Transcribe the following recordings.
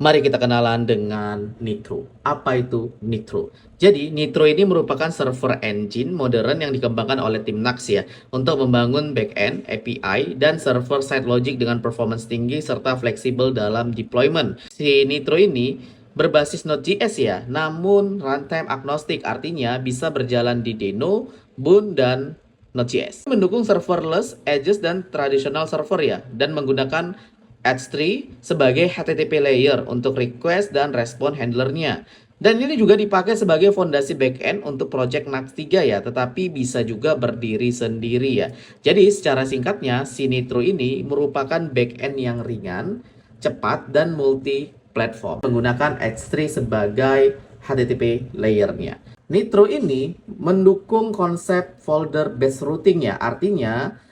Mari kita kenalan dengan Nitro. Apa itu Nitro? Jadi, Nitro ini merupakan server engine modern yang dikembangkan oleh tim Nux ya, untuk membangun backend, API, dan server side logic dengan performance tinggi serta fleksibel dalam deployment. Si Nitro ini berbasis Node.js ya, namun runtime agnostic, artinya bisa berjalan di Deno, Boon, dan Node.js. Mendukung serverless, edges, dan traditional server ya, dan menggunakan H3 sebagai HTTP layer untuk request dan respon handlernya. Dan ini juga dipakai sebagai fondasi backend untuk project Nux 3 ya, tetapi bisa juga berdiri sendiri ya. Jadi secara singkatnya, si Nitro ini merupakan backend yang ringan, cepat, dan multi-platform menggunakan H3 sebagai HTTP layernya. Nitro ini mendukung konsep folder based routing ya, artinya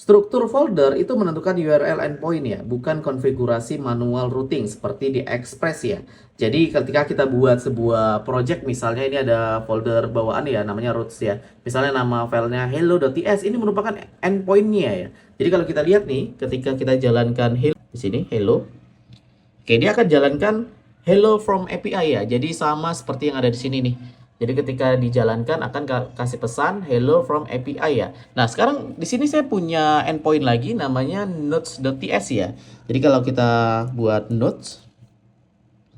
struktur folder itu menentukan URL endpoint ya, bukan konfigurasi manual routing seperti di Express ya. Jadi ketika kita buat sebuah project, misalnya ini ada folder bawaan ya, namanya roots ya. Misalnya nama filenya hello.ts, ini merupakan endpointnya ya. Jadi kalau kita lihat nih, ketika kita jalankan hello di sini, hello. Oke, dia akan jalankan hello from API ya. Jadi sama seperti yang ada di sini nih. Jadi ketika dijalankan akan kasih pesan hello from API ya. Nah, sekarang di sini saya punya endpoint lagi namanya nodes.ts ya. Jadi kalau kita buat nodes,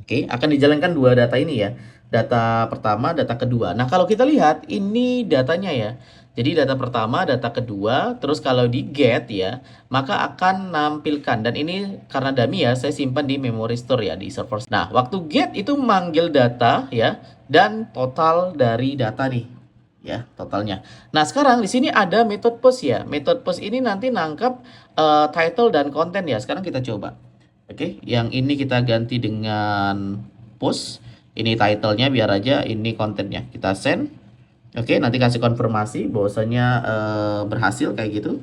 oke, akan dijalankan dua data ini ya. Data pertama, data kedua. Nah, kalau kita lihat ini datanya ya. Jadi data pertama, data kedua, terus kalau di get ya, maka akan nampilkan. Dan ini karena dummy ya, saya simpan di memory store ya, di server. Nah, waktu get itu manggil data ya, dan total dari data nih ya, totalnya. Nah, sekarang di sini ada method post ya. Method post ini nanti nangkap title dan konten ya. Sekarang kita coba. Oke, yang ini kita ganti dengan post. Ini titlenya biar aja, ini kontennya. Kita send. Oke, nanti kasih konfirmasi bahwasanya berhasil kayak gitu.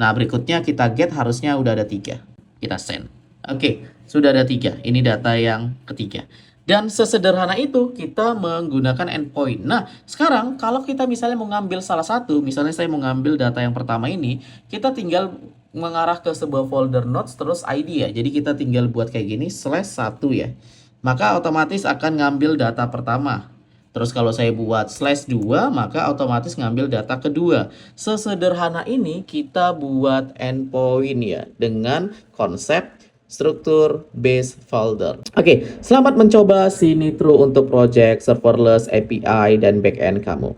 Nah, berikutnya kita get, harusnya udah ada 3. Kita send. Oke, sudah ada 3. Ini data yang ketiga. Dan sesederhana itu kita menggunakan endpoint. Nah, sekarang kalau kita misalnya mau ngambil salah satu, misalnya saya mau ngambil data yang pertama ini, kita tinggal mengarah ke sebuah folder nodes terus ID ya. Jadi kita tinggal buat kayak gini, /1 ya. Maka otomatis akan ngambil data pertama. Terus kalau saya buat /2, maka otomatis ngambil data kedua. Sesederhana ini kita buat endpoint ya, dengan konsep struktur base folder. Oke, selamat mencoba si Nitro untuk project serverless API dan backend kamu.